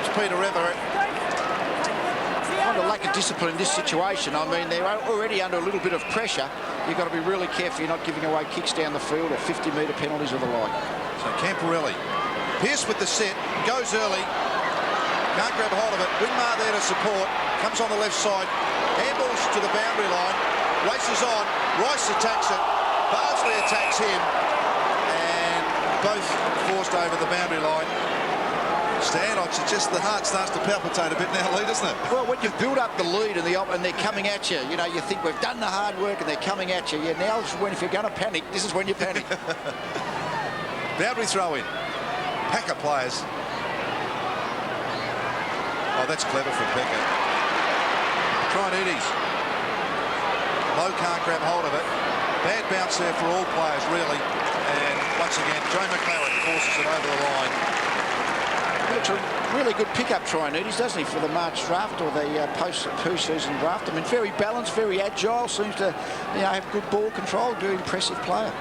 comes Peter Everett. Kind of lack of discipline in this situation. I mean, they're already under a little bit of pressure. You've got to be really careful you're not giving away kicks down the field or 50-metre penalties or the like. So Camporelli. Pearce with the set. Goes early. Can't grab hold of it. Winmar there to support. Comes on the left side. Handballs to the boundary line. Races on. Rice attacks it. Bardsley attacks him. And both forced over the boundary line. Stan, I'd suggest the heart starts to palpitate a bit now, Lee, doesn't it? Well, when you've built up the lead and they're coming at you, you know, you think we've done the hard work and they're coming at you. Yeah, now is when, if you're going to panic, this is when you panic. Boundary throw in. Packer players. Oh, that's clever from Becker. Trinides. Lowe can't grab hold of it. Bad bounce there for all players, really. And once again, Joe McLaren forces it over the line. It's a really good pick-up, Trinides, doesn't he, for the March draft or the post-season draft. I mean, very balanced, very agile, seems to, you know, have good ball control, very impressive player.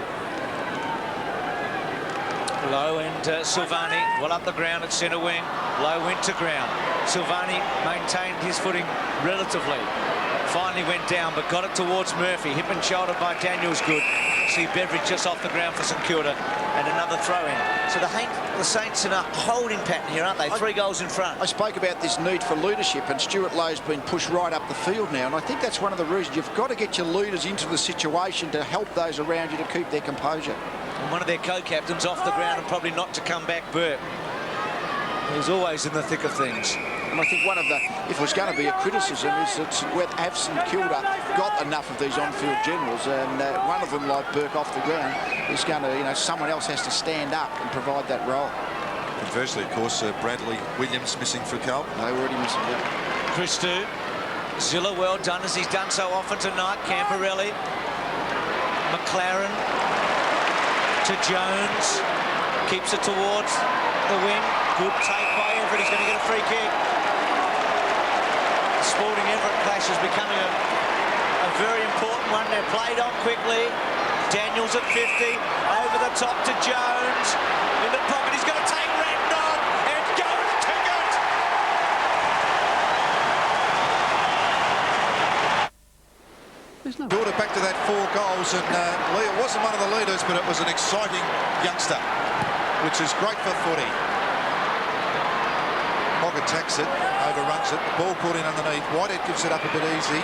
Lowe and Silvani well up the ground at centre wing. Lowe went to ground. Silvani maintained his footing relatively. Finally went down, but got it towards Murphy. Hip and shoulder by Daniels, good. See Beveridge just off the ground for St Kilda, and another throw-in. So the Saints in a holding pattern here, aren't they? 3 goals in front. I spoke about this need for leadership, and Stuart Lowe's been pushed right up the field now, and I think that's one of the reasons. You've got to get your leaders into the situation to help those around you to keep their composure. And one of their co-captains off the ground and probably not to come back, Burt. He's always in the thick of things. And I think one of the, if it was going to be a criticism, is that have St Kilda got enough of these on-field generals, and one of them, like Burke off the ground, is going to, you know, someone else has to stand up and provide that role. Conversely, of course, Bradley Williams missing for Carlton. They were already missing, yeah. Christou. Zilla well done, as he's done so often tonight. Camporelli. McLaren to Jones. Keeps it towards the wing. Good take by Everett. He's going to get a free kick. Sporting Everett clash is becoming a very important one. They're played on quickly. Daniels at 50. Over the top to Jones. In the pocket, he's going to take Randolph and go to ticket. Build it back to that 4 goals, and Lee, it wasn't one of the leaders, but it was an exciting youngster, which is great for footy. Mogg attacks it, overruns it, the ball caught in underneath. Whitehead gives it up a bit easy.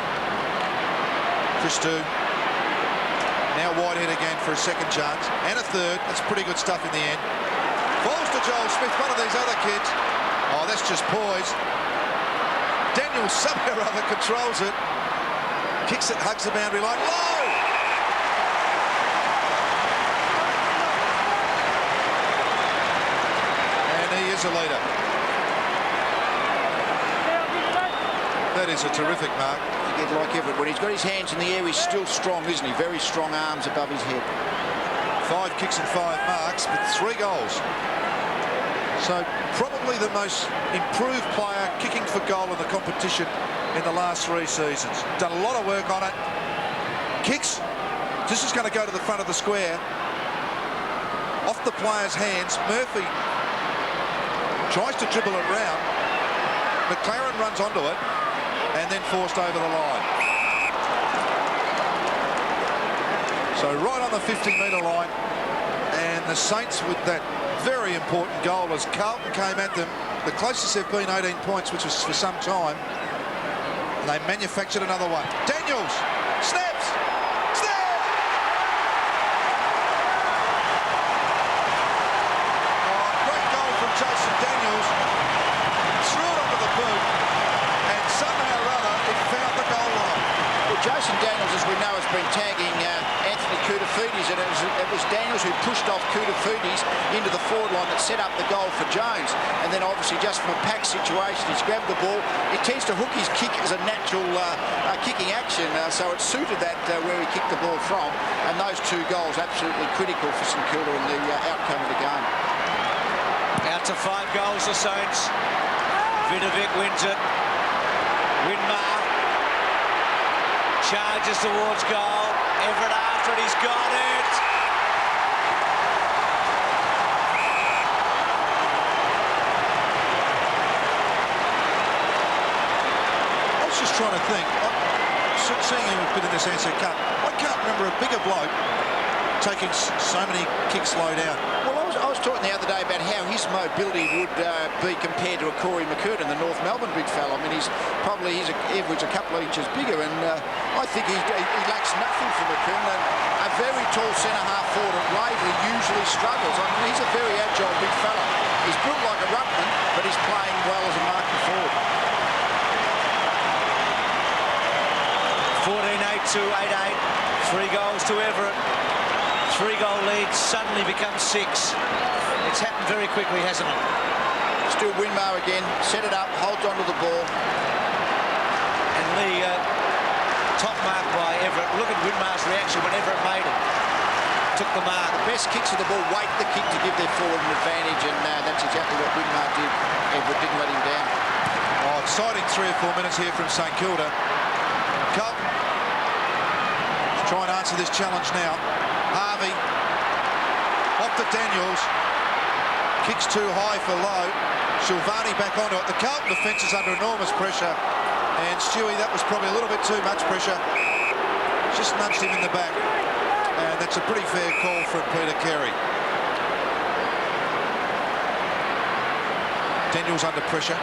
Christou. Now Whitehead again for a second chance, and a third. That's pretty good stuff in the end. Falls to Joel Smith, one of these other kids. Oh, that's just poise. Daniels somehow or other controls it. Kicks it, hugs the boundary line. Low! And he is a leader. That is a terrific mark. Again, like Everett, when he's got his hands in the air, he's still strong, isn't he? Very strong arms above his head. 5 kicks and 5 marks, but 3 goals. So probably the most improved player kicking for goal in the competition in the last 3 seasons. Done a lot of work on it. Kicks. This is going to go to the front of the square. Off the player's hands. Murphy tries to dribble it round. McLaren runs onto it and then forced over the line. So right on the 50-metre line, and the Saints with that very important goal as Carlton came at them. The closest they've been 18 points, which was for some time. And they manufactured another one. Daniels snaps. Snap! Oh, great goal from Jason Daniels. Threw it onto the boot, and somehow or other it found the goal line. Well, Jason Daniels, as we know, has been tagging Anthony Koutafidis, and it was Daniels who pushed off Koutafidis into the forward line that set up the goal for Jones. And then obviously just from a pack situation, he's grabbed the ball. He tends to hook his kick as a natural kicking action, so it suited that where he kicked the ball from. And those 2 goals absolutely critical for St Kilda in the outcome of the game. Out to 5 goals, the Saints. Vidovic wins it. Winmar charges towards goal. Everett after it, he's got it. trying to think. Seeing him a bit in this Ansett Cup, I can't remember a bigger bloke taking so many kicks low down. Well, I was talking the other day about how his mobility would be compared to a Corey McCurtain, the North Melbourne big fella. I mean, he's average a couple of inches bigger, and I think he lacks nothing for McCurtain. And a very tall centre-half forward at Waverley usually struggles. I mean, he's a very agile big fella. He's built like a ruckman, but he's playing well as a marking forward. 14-8 to 8-8. 3 goals to Everett. 3-goal lead suddenly becomes 6. It's happened very quickly, hasn't it? Still Winmar again. Set it up, holds onto the ball. And Lee, top mark by Everett. Look at Winmar's reaction when Everett made it. Took the mark. The best kicks of the ball, wait the kick to give their forward an advantage, and that's exactly what Winmar did. Everett didn't let him down. Oh, exciting 3 or 4 minutes here from St Kilda. Carlton try and answer this challenge now. Harvey off to Daniels, kicks too high for Lowe. Silvani back onto it. The Carlton defence is under enormous pressure, and Stewie, that was probably a little bit too much pressure. Just nudged him in the back, and that's a pretty fair call from Peter Carey. Daniels under pressure,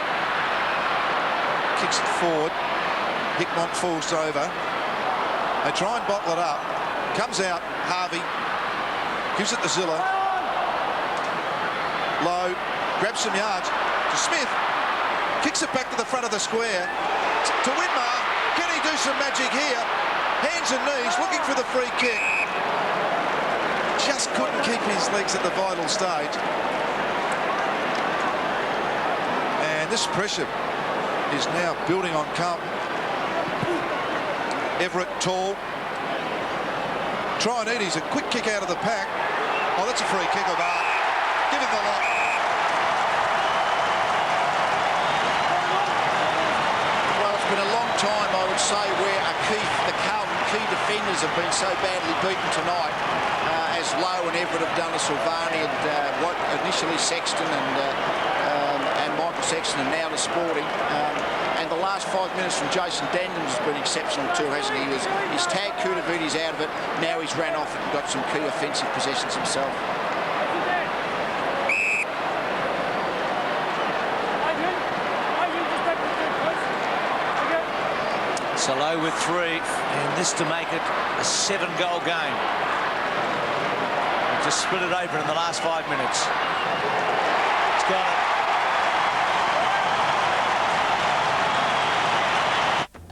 kicks it forward. Hickmont falls over. They try and bottle it up. Comes out, Harvey. Gives it to Zilla. Lowe grabs some yards to Smith. Kicks it back to the front of the square. To Winmar. Can he do some magic here? Hands and knees, looking for the free kick. Just couldn't keep his legs at the vital stage. And this pressure is now building on Carlton. Everett tall. Trinides, a quick kick out of the pack. Oh, that's a free kick of art. Give him the lot. Well, it's been a long time, I would say, where the Carlton key defenders have been so badly beaten tonight, as Lowe and Everett have done to Silvani, and what initially Sexton and Michael Sexton, and now to Sporting. And the last 5 minutes from Jason Daniels has been exceptional too, hasn't he? He's tagged Kudavides out of it. Now he's ran off and got some key offensive possessions himself. So Lowe with 3, and this to make it a 7-goal game. Just split it open in the last 5 minutes. It's got it.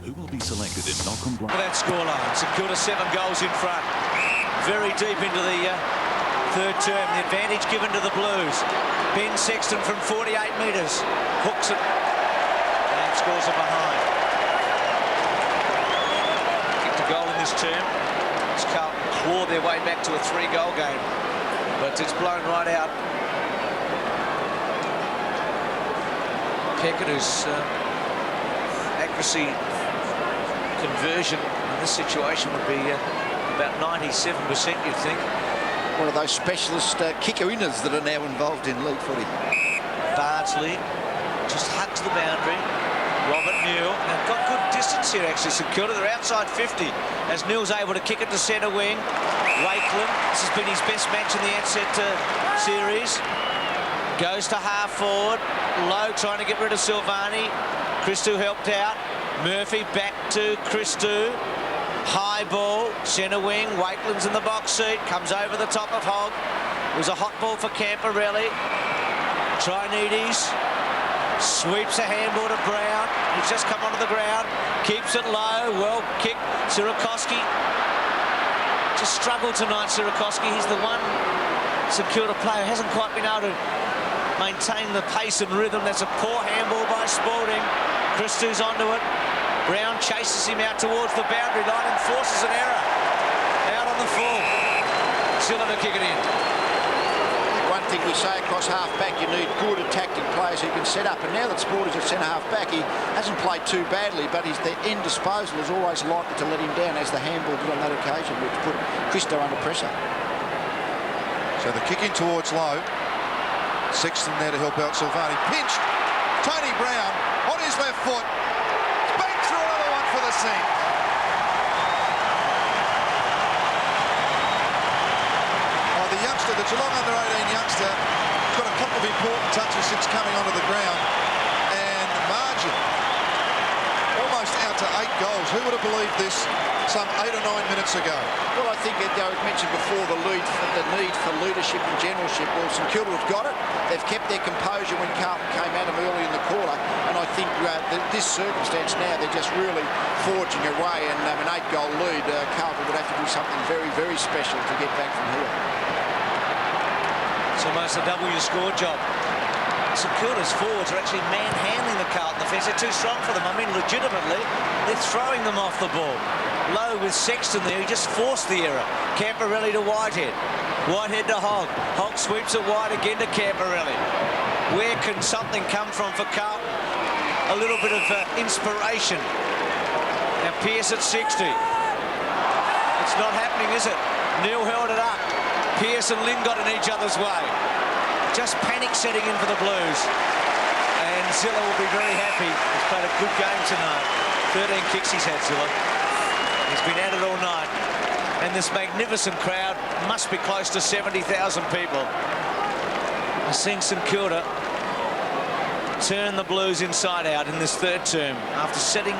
Who will be selected in non-compliance? Look at that scoreline. St Kilda 7 goals in front. Very deep into the third term. The advantage given to the Blues. Ben Sexton from 48 metres. Hooks it and scores it behind. Kicked a goal in this term. As Carlton claw their way back to a 3-goal game. But it's blown right out. Peckett, whose accuracy conversion in this situation would be about 97%, you'd think. One of those specialist kicker-inners that are now involved in league footy. Bardsley just hugs the boundary. Robert Newell. Now, got good distance here, actually, St Kilda. They're outside 50 as Newell's able to kick it to centre wing. Wakeland, this has been his best match in the Ansett series. Goes to half forward. Lowe trying to get rid of Silvani. Christou helped out. Murphy back to Christou. High ball, centre wing. Wakeland's in the box seat. Comes over the top of Hogg. It was a hot ball for Camporelli. Trinides sweeps a handball to Brown. He's just come onto the ground. Keeps it low. Well kicked. Sirakoski just struggled tonight, Sirakoski. He's the one St Kilda player who hasn't quite been able to maintain the pace and rhythm. That's a poor handball by Sporting. Christou's onto it. Brown chases him out towards the boundary line and forces an error. Out on the full. Zilla to kick it in. One thing we say across half-back, you need good attacking players who can set up. And now that Sporting's at centre-half-back, he hasn't played too badly, but the end disposal is always likely to let him down, as the handball did on that occasion, which put Christou under pressure. So the kick in towards Lowe. Sexton there to help out Silvani. Pinched. Tony Brown on his left foot. Bang through another one. passing. Oh, the youngster, the Geelong under-18 youngster, got a couple of important touches since coming onto the ground, and the margin almost out to 8 goals. Who would have believed this some 8 or 9 minutes ago? Well, I think I mentioned before the need for leadership and generalship. Well, St Kilda have got it. They've kept their composure when Carlton came at them early in the quarter, and I think this circumstance now, they're just really forging away, and an 8-goal lead, Carlton would have to do something very, very special to get back from here. It's almost a W score job. St Kilda's forwards are actually manhandling the Carlton defence. They're too strong for them. I mean, legitimately, they're throwing them off the ball. Low with Sexton there, he just forced the error. Camporelli to Whitehead. Whitehead to Hogg. Hogg sweeps it wide again to Camporelli. Where can something come from for Carlton? A little bit of inspiration. Now Pearce at 60. It's not happening, is it? Neil held it up. Pearce and Lynn got in each other's way. Just panic setting in for the Blues. And Zilla will be very happy. He's played a good game tonight. 13 kicks he's had, Zilla. He's been at it all night. And this magnificent crowd must be close to 70,000 people. I've seen St Kilda turn the Blues inside out in this third term. After setting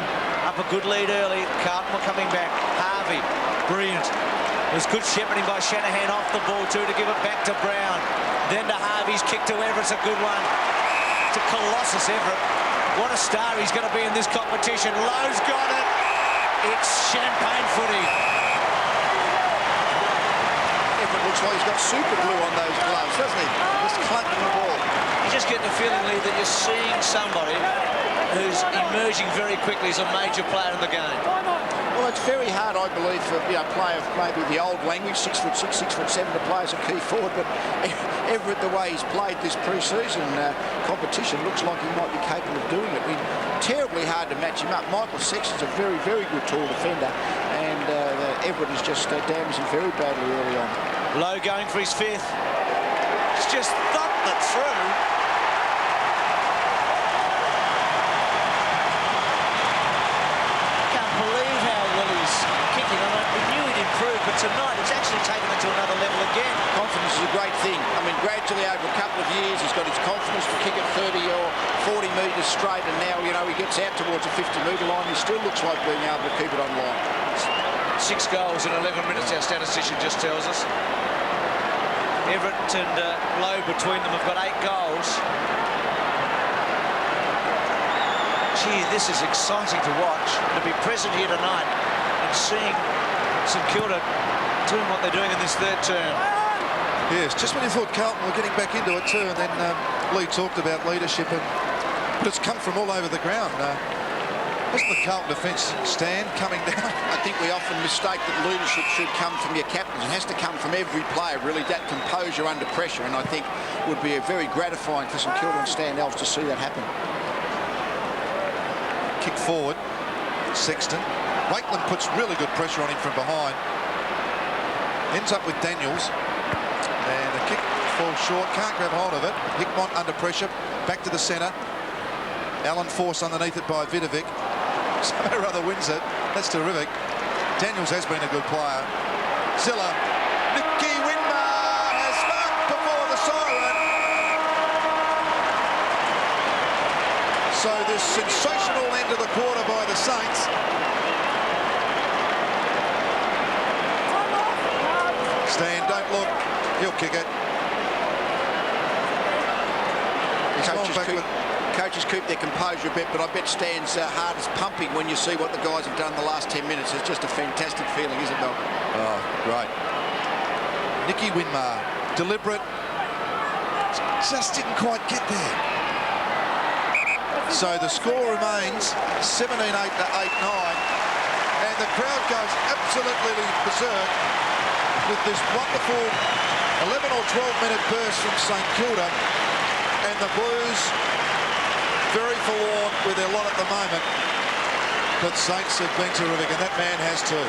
up a good lead early, Carlton were coming back. Harvey, brilliant. It was good shepherding by Shanahan off the ball too to give it back to Brown. Then to Harvey's kick to Everett's a good one. To Colossus Everett. What a star he's going to be in this competition. Lowe's got it. It's champagne footy. Everett looks like he's got super glue on those gloves, doesn't he? Just clunking the ball. You just get the feeling, Lee, that you're seeing somebody who's emerging very quickly as a major player in the game. Well, it's very hard, I believe, for a player of maybe the old language, 6'6", 6'7", to play as a key forward. But Everett, the way he's played this pre-season competition, looks like he might be capable of doing it. I mean, terribly hard to match him up. Michael Sexton's a very, very good tall defender, and Everett is just damaged him very badly early on. Lowe going for his 5th. It's just thumped it through. But tonight it's actually taken it to another level again. Confidence is a great thing. I mean, gradually over a couple of years, he's got his confidence to kick it 30 or 40 metres straight, and now, he gets out towards the 50-metre line. He still looks like being able to keep it on line. 6 goals in 11 minutes, our statistician just tells us. Everett and Lowe between them have got 8 goals. Gee, this is exciting to watch. To be present here tonight and seeing St Kilda doing what they're doing in this third term. Yes, just when you thought Carlton were getting back into it too, and then Lee talked about leadership, but it's come from all over the ground. Doesn't the Carlton defence stand coming down? I think we often mistake that leadership should come from your captains. It has to come from every player, really, that composure under pressure, and I think would be very gratifying for St Kilda and Stan Alves to see that happen. Kick forward, Sexton. Wakeland puts really good pressure on him from behind. Ends up with Daniels. And the kick falls short. Can't grab hold of it. Hickmont under pressure. Back to the centre. Allen forced underneath it by Vidovic. Somehow or other wins it. That's terrific. Daniels has been a good player. Zilla. Nicky Winmar has marked before the siren. So this sensational end of the quarter by the Saints. Stan, don't look. He'll kick it. Coaches keep their composure a bit, but I bet Stan's heart is pumping when you see what the guys have done in the last 10 minutes. It's just a fantastic feeling, isn't it, Mel? Oh, right. Nicky Winmar, deliberate. Just didn't quite get there. So the score remains 17-8 to 8-9, and the crowd goes absolutely berserk with this wonderful 11 or 12-minute burst from St Kilda, and the Blues very forlorn with their lot at the moment. But Saints have been terrific, and that man has too.